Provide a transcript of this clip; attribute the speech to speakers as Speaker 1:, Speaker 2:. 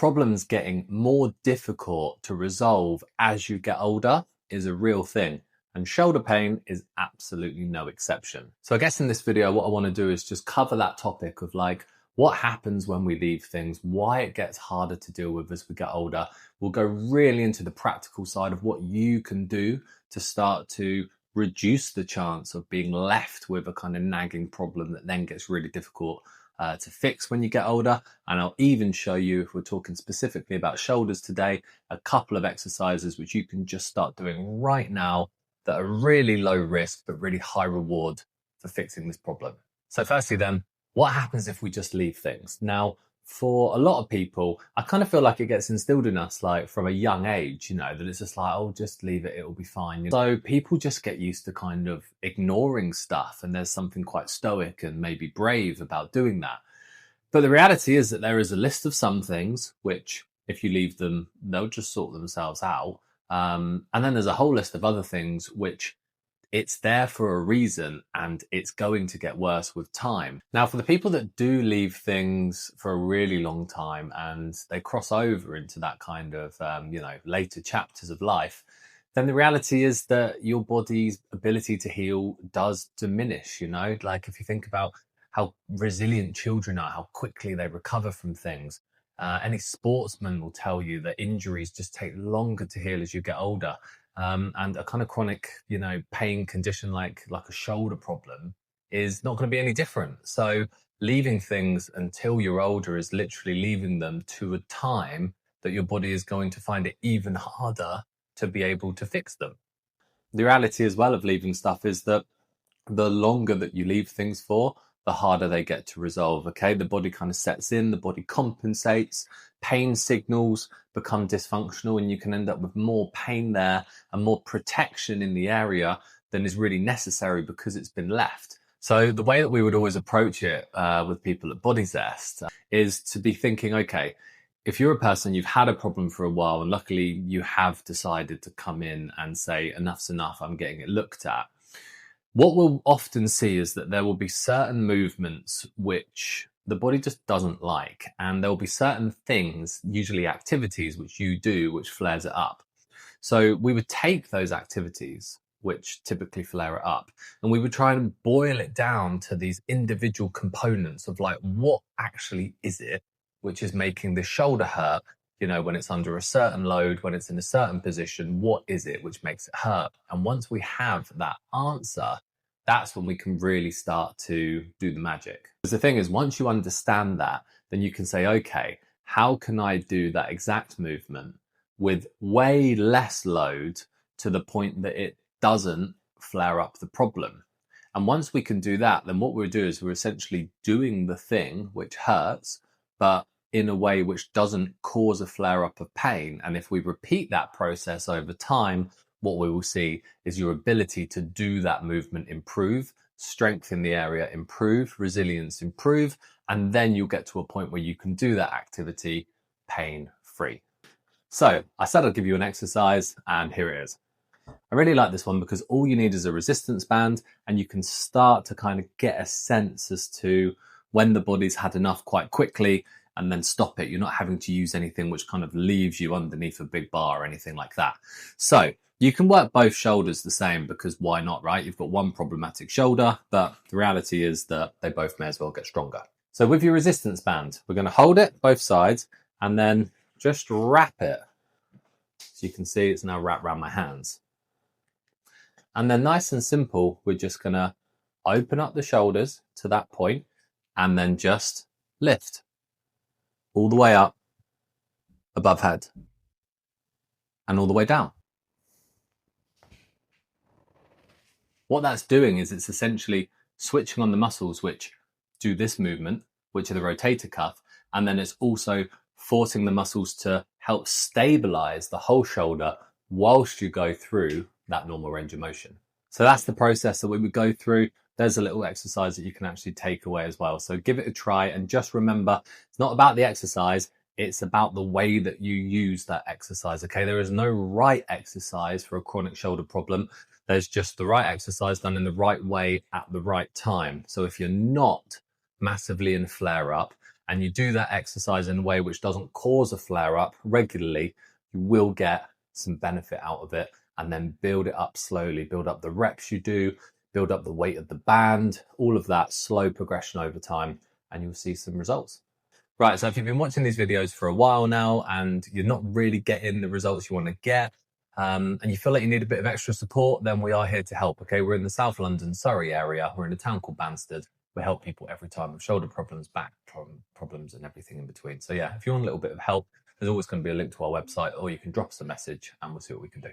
Speaker 1: Problems getting more difficult to resolve as you get older is a real thing, and shoulder pain is absolutely no exception. So I guess in this video, what I want to do is just cover that topic of like what happens when we leave things, why it gets harder to deal with as we get older. We'll go really into the practical side of what you can do to start to reduce the chance of being left with a kind of nagging problem that then gets really difficult to fix when you get older. And I'll even show you, if we're talking specifically about shoulders today, a couple of exercises which you can just start doing right now that are really low risk but really high reward for fixing this problem. So firstly then, what happens if we just leave things? Now, for a lot of people, I kind of feel like it gets instilled in us like from a young age, that it's just like, oh, just leave it, it'll be fine. So people just get used to kind of ignoring stuff, and there's something quite stoic and maybe brave about doing that. But the reality is that there is a list of some things which, if you leave them, they'll just sort themselves out. And then there's a whole list of other things which it's there for a reason, and it's going to get worse with time. Now, for the people that do leave things for a really long time and they cross over into that kind of, later chapters of life, then the reality is that your body's ability to heal does diminish, Like if you think about how resilient children are, how quickly they recover from things. Any sportsman will tell you that injuries just take longer to heal as you get older. And a kind of chronic, pain condition like a shoulder problem is not going to be any different. So leaving things until you're older is literally leaving them to a time that your body is going to find it even harder to be able to fix them. The reality as well of leaving stuff is that the longer that you leave things for, the harder they get to resolve, okay? The body kind of sets in, the body compensates, pain signals become dysfunctional, and you can end up with more pain there and more protection in the area than is really necessary because it's been left. So the way that we would always approach it with people at Body Zest is to be thinking, okay, if you're a person, you've had a problem for a while, and luckily you have decided to come in and say, enough's enough, I'm getting it looked at. What we'll often see is that there will be certain movements which the body just doesn't like, and there will be certain things, usually activities, which you do, which flares it up. So we would take those activities, which typically flare it up, and we would try and boil it down to these individual components of like, what actually is it which is making the shoulder hurt? When it's under a certain load, when it's in a certain position, what is it which makes it hurt? And once we have that answer, that's when we can really start to do the magic. Because the thing is, once you understand that, then you can say, okay, how can I do that exact movement with way less load to the point that it doesn't flare up the problem? And once we can do that, then what we'll do is we're essentially doing the thing which hurts, but in a way which doesn't cause a flare up of pain. And if we repeat that process over time, what we will see is your ability to do that movement improve, strength in the area improve, resilience improve, and then you'll get to a point where you can do that activity pain-free. So I said I'd give you an exercise, and here it is. I really like this one because all you need is a resistance band, and you can start to kind of get a sense as to when the body's had enough quite quickly, and then stop it. You're not having to use anything which kind of leaves you underneath a big bar or anything like that. So you can work both shoulders the same, because why not, right? You've got one problematic shoulder, but the reality is that they both may as well get stronger. So with your resistance band, we're going to hold it both sides and then just wrap it. So you can see it's now wrapped around my hands. And then nice and simple, we're just going to open up the shoulders to that point and then just lift all the way up above head and all the way down. What that's doing is it's essentially switching on the muscles which do this movement, which are the rotator cuff, and then it's also forcing the muscles to help stabilize the whole shoulder whilst you go through that normal range of motion. So that's the process that we would go through. There's a little exercise that you can actually take away as well. So give it a try, and just remember, it's not about the exercise, it's about the way that you use that exercise, okay? There is no right exercise for a chronic shoulder problem. There's just the right exercise done in the right way at the right time. So if you're not massively in flare up and you do that exercise in a way which doesn't cause a flare up regularly, you will get some benefit out of it, and then build it up slowly, build up the reps you do, build up the weight of the band, all of that slow progression over time, and you'll see some results. Right, so if you've been watching these videos for a while now and you're not really getting the results you want to get, and you feel like you need a bit of extra support, then we are here to help, okay? We're in the South London, Surrey area. We're in a town called Banstead. We help people every time with shoulder problems, back problems, and everything in between. So yeah, if you want a little bit of help, there's always going to be a link to our website, or you can drop us a message and we'll see what we can do.